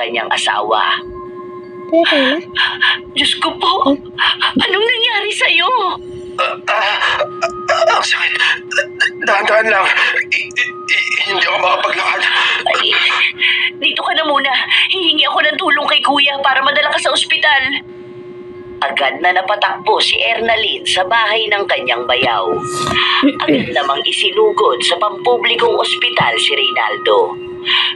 kanyang asawa. Teka na. Diyos ko po, anong nangyari sa'yo? Ang sakit. Dahan-dahan lang. Hindi ako makapaglakad. Ay, dito ka na muna. Hihingi ako ng tulong kay kuya para madala ka sa ospital. Agad na napatakbo si Ernalyn sa bahay ng kanyang bayaw. Agad namang isinugod sa pampublikong ospital si Reynaldo,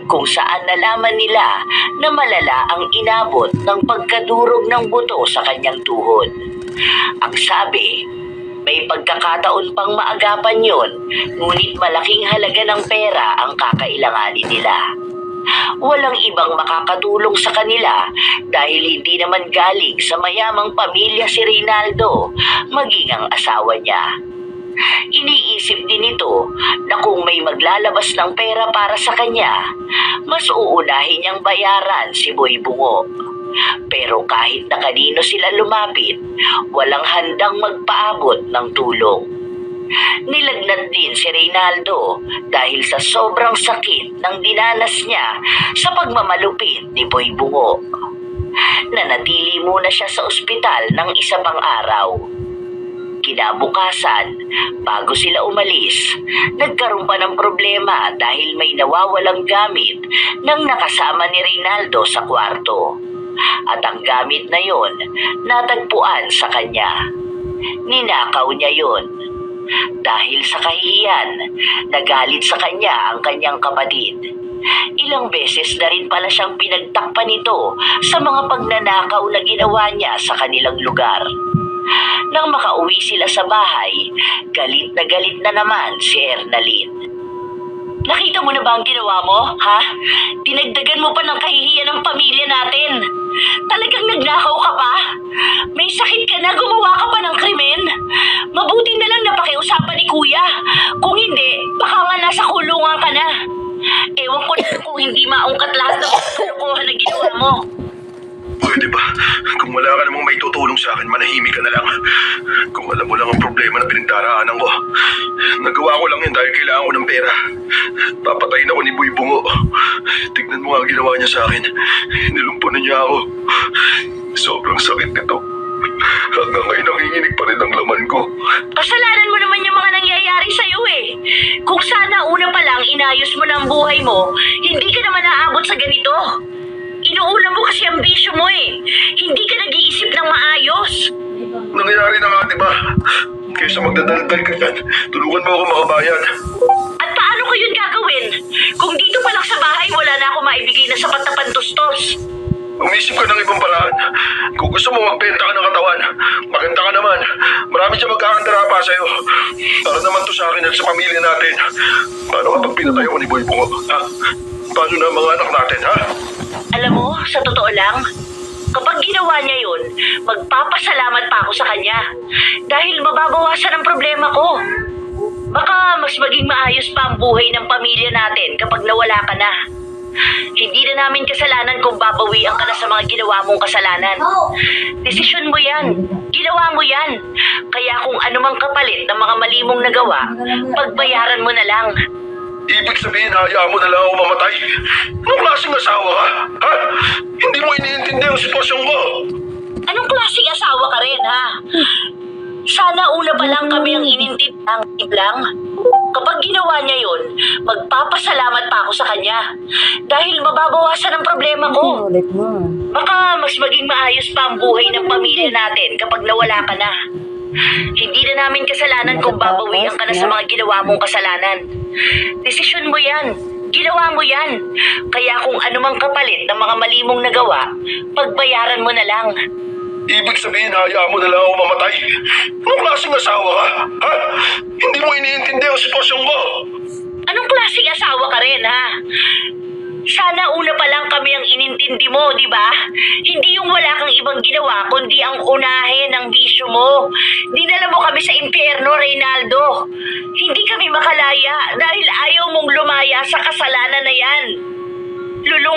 kung saan nalaman nila na malala ang inabot ng pagkadurog ng buto sa kanyang tuhod. Ang sabi, may pagkakataon pang maagapan yon, ngunit malaking halaga ng pera ang kakailanganin nila. Walang ibang makakatulong sa kanila dahil hindi naman galing sa mayamang pamilya si Reynaldo, maging ang asawa niya. Iniisip din ito na kung may maglalabas ng pera para sa kanya, mas uunahin niyang bayaran si Boy Bungo. Pero kahit na kanino sila lumapit, walang handang magpaabot ng tulong. Nilagnat din si Reynaldo dahil sa sobrang sakit ng dinanas niya sa pagmamalupit ni Boy Bungo. Nanatili muna siya sa ospital ng isa pang araw. Kinabukasan, bago sila umalis, nagkaroon pa ng problema dahil may nawawalang gamit ng nakasama ni Reynaldo sa kwarto. At ang gamit na yon, natagpuan sa kanya. Ninakaw niya yon. Dahil sa kahihiyan, nagalit sa kanya ang kanyang kapatid. Ilang beses na rin pala siyang pinagtakpan nito sa mga pagnanakaw na ginawa niya sa kanilang lugar. Nang makauwi sila sa bahay, galit na naman si Ernalyn. Nakita mo na ba ang ginawa mo, ha? Dinagdagan mo pa ng kahihiyan ng pamilya natin. Talagang nagnakaw ka pa? May sakit ka na, gumawa ka pa ng krimen? Mabuti na lang napakiusapan ni kuya. Kung hindi, baka nga nasa kulungan ka na. Ewan ko na kung hindi maungkat lahat ng kalokohan na ginawa mo. Pwede ba? Kung wala ka namang may tutulong sa akin, manahimik ka na lang. Kung alam mo lang ang problema na pinagdaraanan ko. Nagawa ko lang yun dahil kailangan ko ng pera. Papatayin ako ni Boy Bungo. Tignan mo nga ang ginawa niya sa akin. Nilumpunan niya ako. Sobrang sakit nito. Hanggang ngayon nanginginig pa rin ang laman ko. Kasalanan mo naman yung mga nangyayari sa'yo eh. Kung sana una pa lang inayos mo na ang buhay mo, hindi ka naman naaabot sa ganito. Inuuna mo kasi ang bisyo mo eh. Hindi ka nag-iisip ng maayos. Nangyayari na nga, diba? Kaysa magdadaldal ka yan, tulungan mo ako makabayan. At paano ko yun gagawin? Kung dito pa lang sa bahay, wala na ako maibigay na sapat na pantustos. Umisip ka ng ibang paraan. Kung gusto mo magbenta ka ng katawan, maganda ka naman. Marami siya magkakandara pa sa'yo. Para naman to sa akin at sa pamilya natin. Paano kapag pinatay ako ni Boy Bungo? Ha? Paano na ang mga anak natin, ha? Alam mo, sa totoo lang, kapag ginawa niya yun, magpapasalamat pa ako sa kanya. Dahil mababawasan ang problema ko. Baka mas maging maayos pa ang buhay ng pamilya natin kapag nawala ka na. Hindi na namin kasalanan kung babawian ka na sa mga ginawa mong kasalanan. Desisyon mo yan. Ginawa mo yan. Kaya kung anumang kapalit ng mga mali mong nagawa, pagbayaran mo na lang. Ibig sabihin, hayaan mo na lang ako mamatay. Anong klaseng asawa ka? Ha? Hindi mo iniintindi ang sitwasyon ko. Anong klaseng asawa ka rin, ha? Sana una pa lang kami ang inintindi lang. Kapag ginawa niya yun, magpapasalamat pa ako sa kanya. Dahil mababawasan ang problema ko. Ulit mo. Baka mas maging maayos pa ang buhay ng pamilya natin kapag nawala ka na. Hindi na namin kasalanan kung babawian ka na sa mga ginawa mong kasalanan. Desisyon mo yan. Ginawa mo yan. Kaya kung anumang kapalit ng mga mali mong nagawa, pagbayaran mo na lang. Ibig sabihin, hayaan mo na lang ako mamatay. Anong klaseng asawa ka? Ha? Hindi mo iniintindi ang sitwasyon ko. Anong klaseng asawa ka rin, ha? Sana una pa lang kami ang inintindi mo, di ba? Hindi yung wala kang ibang ginawa, kundi ang unahin ng bisyo mo. Dinala mo kami sa impyerno, Reynaldo. Hindi kami makalaya dahil ayaw mong lumaya sa kasalanan na yan. Lulong